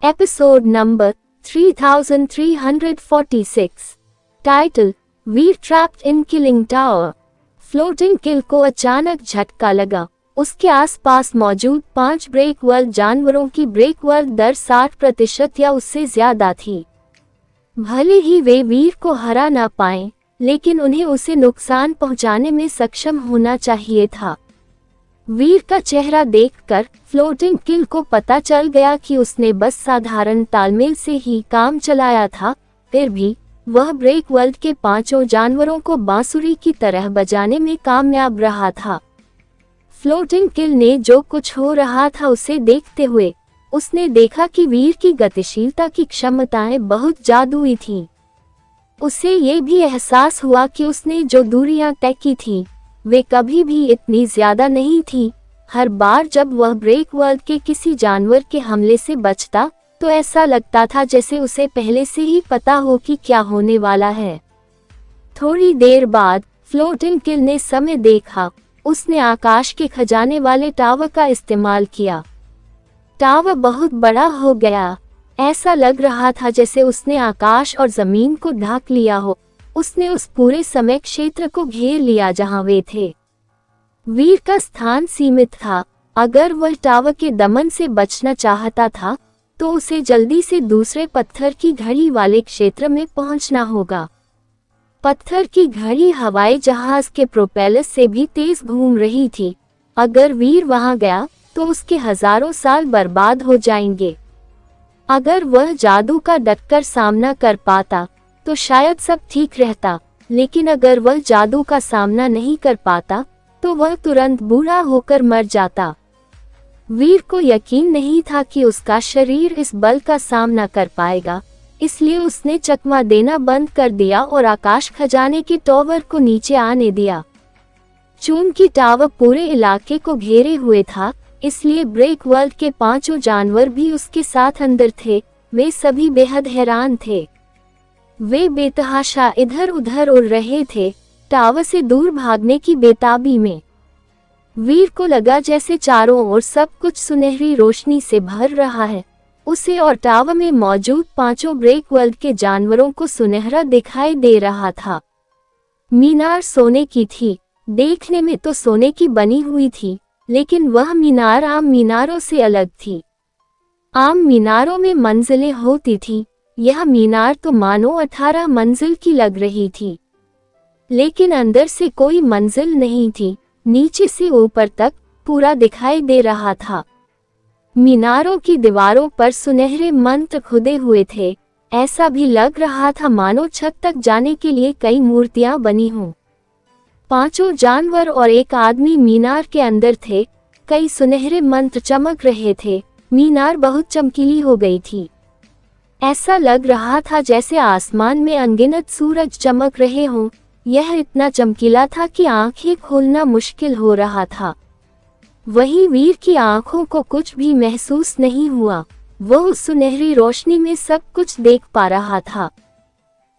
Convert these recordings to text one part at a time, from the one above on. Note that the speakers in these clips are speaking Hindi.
Episode number 3346। Title Veer trapped in killing tower. Floating kill को अचानक झटका लगा। उसके आसपास मौजूद 5 ब्रेकवर्ल्ड जानवरों की ब्रेकवर्ल्ड दर 60% या उससे ज्यादा थी। भले ही वे वीर को हरा ना पाएं, लेकिन उन्हें उसे नुकसान पहुंचाने में सक्षम होना चाहिए था। वीर का चेहरा देखकर फ्लोटिंग किल को पता चल गया कि उसने बस साधारण तालमेल से ही काम चलाया था, फिर भी वह ब्रेकवर्ल्ड के 5 जानवरों को बांसुरी की तरह बजाने में कामयाब रहा था। फ्लोटिंग किल ने जो कुछ हो रहा था उसे देखते हुए उसने देखा कि वीर की गतिशीलता की क्षमताएं बहुत जादुई थीं। उसे ये भी एहसास हुआ कि उसने जो दूरियां तय की थीं, वे कभी भी इतनी ज्यादा नहीं थी। हर बार जब वह ब्रेकवर्ल्ड के किसी जानवर के हमले से बचता तो ऐसा लगता था जैसे उसे पहले से ही पता हो कि क्या होने वाला है। थोड़ी देर बाद फ्लोटिंग किल ने समय देखा। उसने आकाश के खजाने वाले टावर का इस्तेमाल किया। टावर बहुत बड़ा हो गया। ऐसा लग रहा था जैसे उसने आकाश और जमीन को ढक लिया हो। उसने उस पूरे समय क्षेत्र को घेर लिया जहां वे थे। वीर का स्थान सीमित था। अगर वह टावर के दमन से बचना चाहता था तो उसे जल्दी से दूसरे पत्थर की घड़ी वाले क्षेत्र में पहुंचना होगा। पत्थर की घड़ी हवाई जहाज के प्रोपेलर से भी तेज घूम रही थी। अगर वीर वहां गया तो उसके हजारों साल बर्बाद हो जाएंगे। अगर वह जादू का डटकर सामना कर पाता तो शायद सब ठीक रहता, लेकिन अगर वह जादू का सामना नहीं कर पाता तो वह तुरंत बूढ़ा होकर मर जाता। वीर को यकीन नहीं था कि उसका शरीर इस बल का सामना कर पाएगा, इसलिए उसने चकमा देना बंद कर दिया और आकाश खजाने के टावर को नीचे आने दिया। चूंकि टावर पूरे इलाके को घेरे हुए था, इसलिए ब्रेकवर्ल्ड के 5 जानवर भी उसके साथ अंदर थे। वे सभी बेहद हैरान थे। वे बेतहाशा इधर उधर उड़ रहे थे, टावर से दूर भागने की बेताबी में। वीर को लगा जैसे चारों ओर सब कुछ सुनहरी रोशनी से भर रहा है। उसे और टावर में मौजूद 5 ब्रेकवर्ल्ड के जानवरों को सुनहरा दिखाई दे रहा था। मीनार सोने की थी। देखने में तो सोने की बनी हुई थी, लेकिन वह मीनार आम मीनारों से अलग थी। आम मीनारों में मंजिलें होती थी, यह मीनार तो मानो 18 मंजिल की लग रही थी। लेकिन अंदर से कोई मंजिल नहीं थी, नीचे से ऊपर तक पूरा दिखाई दे रहा था। मीनारों की दीवारों पर सुनहरे मंत्र खुदे हुए थे। ऐसा भी लग रहा था मानो छत तक जाने के लिए कई मूर्तियां बनी हों। 5 जानवर और एक आदमी मीनार के अंदर थे। कई सुनहरे मंत्र चमक रहे थे। मीनार बहुत चमकीली हो गई थी। ऐसा लग रहा था जैसे आसमान में अनगिनत सूरज चमक रहे हों। यह इतना चमकीला था कि आंखें खोलना मुश्किल हो रहा था। वहीं वीर की आंखों को कुछ भी महसूस नहीं हुआ। वह उस सुनहरी रोशनी में सब कुछ देख पा रहा था।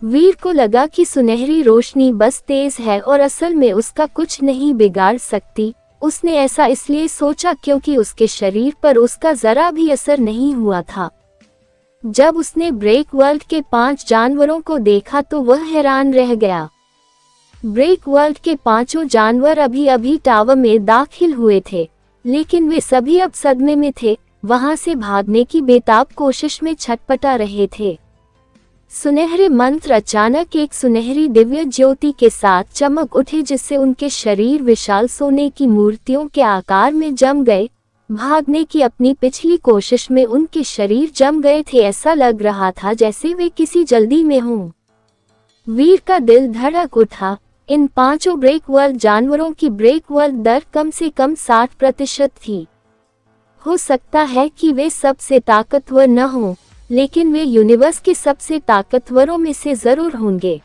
वीर को लगा कि सुनहरी रोशनी बस तेज है और असल में उसका कुछ नहीं बिगाड़ सकती। उसने ऐसा इसलिए सोचा क्योंकि उसके शरीर पर उसका जरा भी असर नहीं हुआ था। जब उसने ब्रेकवर्ल्ड के 5 जानवरों को देखा तो वह हैरान रह गया। ब्रेकवर्ल्ड के 5 जानवर अभी अभी टावर में दाखिल हुए थे, लेकिन वे सभी अब सदमे में थे। वहां से भागने की बेताब कोशिश में छटपटा रहे थे। सुनहरे मंत्र अचानक एक सुनहरी दिव्य ज्योति के साथ चमक उठे, जिससे उनके शरीर विशाल सोने की मूर्तियों के आकार में जम गए। भागने की अपनी पिछली कोशिश में उनके शरीर जम गए थे। ऐसा लग रहा था जैसे वे किसी जल्दी में हों। वीर का दिल धड़क उठा। इन 5 ब्रेकवर्ल्ड जानवरों की ब्रेकवर्ल्ड दर कम से कम 60% थी। हो सकता है कि वे सबसे ताकतवर न हों, लेकिन वे यूनिवर्स के सबसे ताकतवरों में से जरूर होंगे।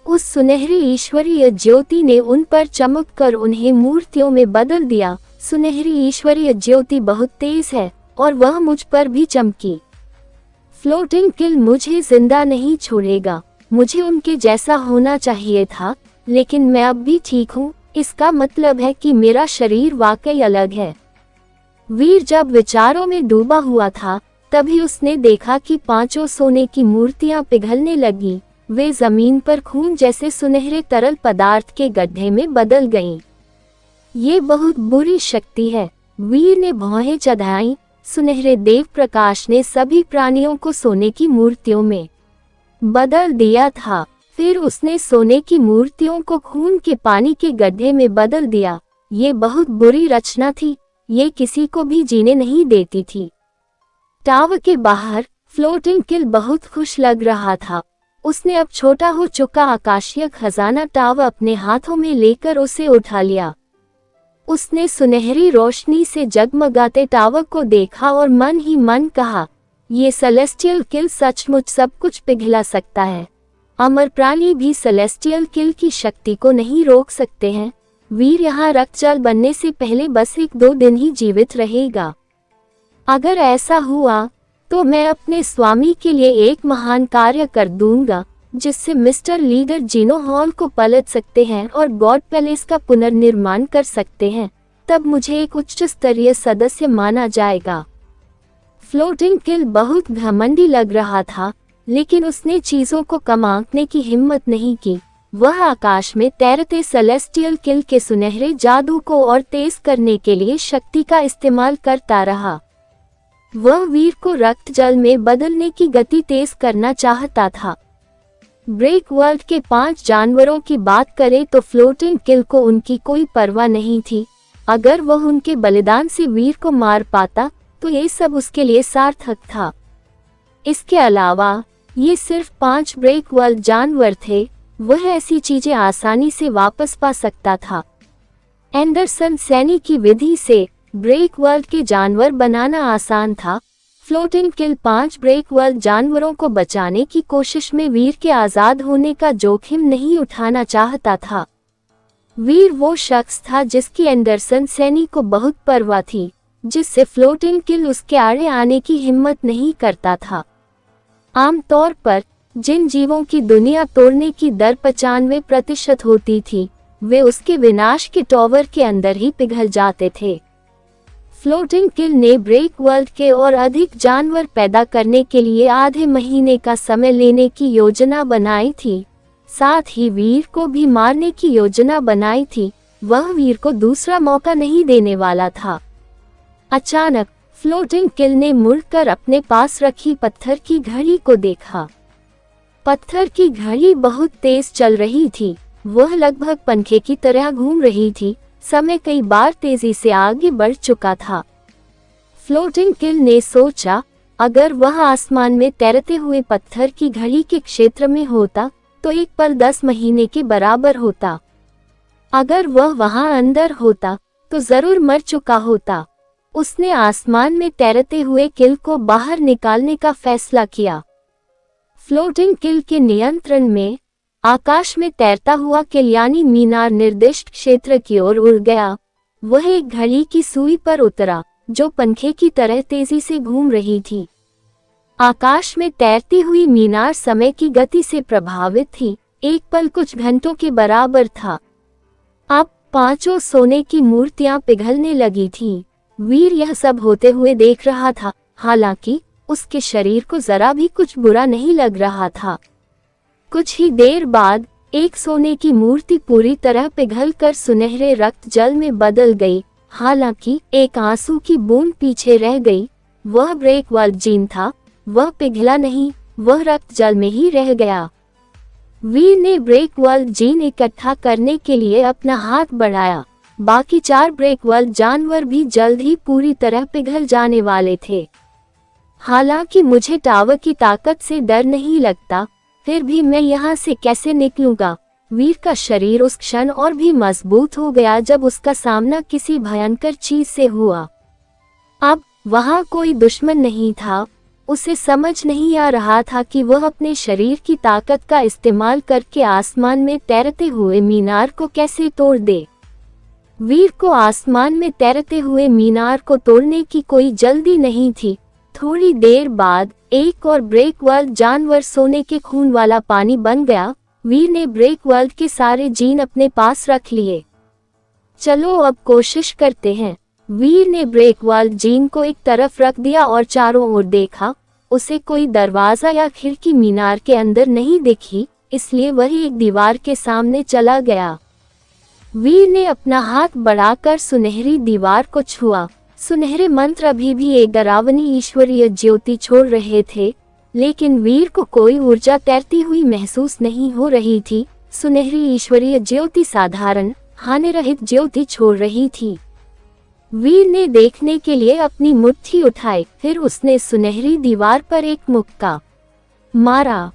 उस सुनहरी ईश्वरीय ज्योति ने उन पर चमक कर उन्हें मूर्तियों में बदल दिया। सुनहरी ईश्वरीय ज्योति बहुत तेज है और वह मुझ पर भी चमकी। फ्लोटिंग किल मुझे जिंदा नहीं छोड़ेगा। मुझे उनके जैसा होना चाहिए था, लेकिन मैं अब भी ठीक हूँ। इसका मतलब है कि मेरा शरीर वाकई अलग है। वीर जब विचारों में डूबा हुआ था तभी उसने देखा कि पांचों सोने की मूर्तियां पिघलने लगी। वे जमीन पर खून जैसे सुनहरे तरल पदार्थ के गड्ढे में बदल गईं। ये बहुत बुरी शक्ति है, वीर ने भौहें चढ़ाईं। सुनहरे देव प्रकाश ने सभी प्राणियों को सोने की मूर्तियों में बदल दिया था। फिर उसने सोने की मूर्तियों को खून के पानी के गड्ढे में बदल दिया। ये बहुत बुरी रचना थी, ये किसी को भी जीने नहीं देती थी। टावर के बाहर फ्लोटिंग किल बहुत खुश लग रहा था। उसने अब छोटा हो चुका आकाशीय खजाना टावर अपने हाथों में लेकर उसे उठा लिया। उसने सुनहरी रोशनी से जगमगाते टावर को देखा और मन ही मन कहा, ये सेलेस्टियल किल सचमुच सब कुछ पिघला सकता है। अमर प्राणी भी सेलेस्टियल किल की शक्ति को नहीं रोक सकते हैं। वीर यहाँ रक्तजल बनने से पहले बस 1-2 दिन ही जीवित रहेगा। अगर ऐसा हुआ तो मैं अपने स्वामी के लिए एक महान कार्य कर दूंगा, जिससे मिस्टर लीडर जीनो हॉल को पलट सकते हैं और गॉड पैलेस का पुनर्निर्माण कर सकते हैं। तब मुझे एक उच्च स्तरीय सदस्य माना जाएगा। फ्लोटिंग किल बहुत घमंडी लग रहा था, लेकिन उसने चीजों को कम आंकने की हिम्मत नहीं की। वह आकाश में तैरते सेलेस्टियल किल के सुनहरे जादू को और तेज करने के लिए शक्ति का इस्तेमाल करता रहा। वह वीर को रक्त जल में बदलने की गति तेज करना चाहता था। ब्रेक वर्ल्ड के 5 जानवरों की बात करें तो फ्लोटिंग किल को उनकी कोई परवाह नहीं थी। अगर वह उनके बलिदान से वीर को मार पाता तो ये सब उसके लिए सार्थक था। इसके अलावा ये सिर्फ 5 ब्रेक वर्ल्ड जानवर थे, वह ऐसी चीजें आसानी से वापस पा सकता था। एंडरसन सैनी की विधि से ब्रेक वर्ल्ड के जानवर बनाना आसान था। फ्लोटिंग किल 5 ब्रेक वर्ल्ड जानवरों को बचाने की कोशिश में वीर के आजाद होने का जोखिम नहीं उठाना चाहता था। वीर वो शख्स था जिसकी एंडरसन सैनी को बहुत परवाह थी, जिससे फ्लोटिंग किल उसके आड़े आने की हिम्मत नहीं करता था। आमतौर पर जिन जीवों की दुनिया तोड़ने की दर 95% होती थी, वे उसके विनाश के टॉवर के अंदर ही पिघल जाते थे। फ्लोटिंग किल ने ब्रेक वर्ल्ड के और अधिक जानवर पैदा करने के लिए आधे महीने का समय लेने की योजना बनाई थी। साथ ही वीर को भी मारने की योजना बनाई थी। वह वीर को दूसरा मौका नहीं देने वाला था। अचानक फ्लोटिंग किल ने मुड़कर अपने पास रखी पत्थर की घड़ी को देखा। पत्थर की घड़ी बहुत तेज चल रही थी। वह लगभग पंखे की तरह घूम रही थी। समय कई बार तेजी से आगे बढ़ चुका था। फ्लोटिंग किल ने सोचा, अगर वह आसमान में तैरते हुए पत्थर की घड़ी के क्षेत्र में होता तो एक पल 10 महीने के बराबर होता। अगर वह वहां अंदर होता तो जरूर मर चुका होता। उसने आसमान में तैरते हुए किल को बाहर निकालने का फैसला किया। फ्लोटिंग किल के नियंत्रण में आकाश में तैरता हुआ किल यानी मीनार निर्दिष्ट क्षेत्र की ओर उड़ गया। वह एक घड़ी की सुई पर उतरा, जो पंखे की तरह तेजी से घूम रही थी। आकाश में तैरती हुई मीनार समय की गति से प्रभावित थी। एक पल कुछ घंटों के बराबर था। अब 5 सोने की मूर्तियां पिघलने लगी थीं। वीर यह सब होते हुए देख रहा था। हालांकि उसके शरीर को जरा भी कुछ बुरा नहीं लग रहा था। कुछ ही देर बाद एक सोने की मूर्ति पूरी तरह पिघलकर सुनहरे रक्त जल में बदल गई। हालांकि एक आंसू की बूंद पीछे रह गई। वह ब्रेक वर्ल्ड जीन था। वह पिघला नहीं, वह रक्त जल में ही रह गया। वीर ने ब्रेक वर्ल्ड जीन इकट्ठा करने के लिए अपना हाथ बढ़ाया। बाकी 4 ब्रेक वर्ल्ड जानवर भी जल्द ही पूरी तरह पिघल जाने वाले थे। हालांकि मुझे टावर की ताकत से डर नहीं लगता, फिर भी मैं यहाँ से कैसे निकलूंगा। वीर का शरीर उस क्षण और भी मजबूत हो गया जब उसका सामना किसी भयंकर चीज से हुआ। अब वहाँ कोई दुश्मन नहीं था। उसे समझ नहीं आ रहा था कि वह अपने शरीर की ताकत का इस्तेमाल करके आसमान में तैरते हुए मीनार को कैसे तोड़ दे। वीर को आसमान में तैरते हुए मीनार को तोड़ने की कोई जल्दी नहीं थी। थोड़ी देर बाद एक और ब्रेक वर्ल्ड जानवर सोने के खून वाला पानी बन गया। वीर ने ब्रेक वर्ल्ड के सारे जीन अपने पास रख लिए। चलो अब कोशिश करते हैं। वीर ने ब्रेकवाल जीन को एक तरफ रख दिया और चारों ओर देखा। उसे कोई दरवाजा या खिड़की मीनार के अंदर नहीं दिखी, इसलिए वह एक दीवार के सामने चला गया। वीर ने अपना हाथ बढ़ाकर सुनहरी दीवार को छुआ। सुनहरे मंत्र अभी भी एक डरावनी ईश्वरीय ज्योति छोड़ रहे थे, लेकिन वीर को कोई ऊर्जा तैरती हुई महसूस नहीं हो रही थी। सुनहरी ईश्वरीय ज्योति साधारण हानिरहित ज्योति छोड़ रही थी। वीर ने देखने के लिए अपनी मुट्ठी उठाई, फिर उसने सुनहरी दीवार पर एक मुक्का मारा।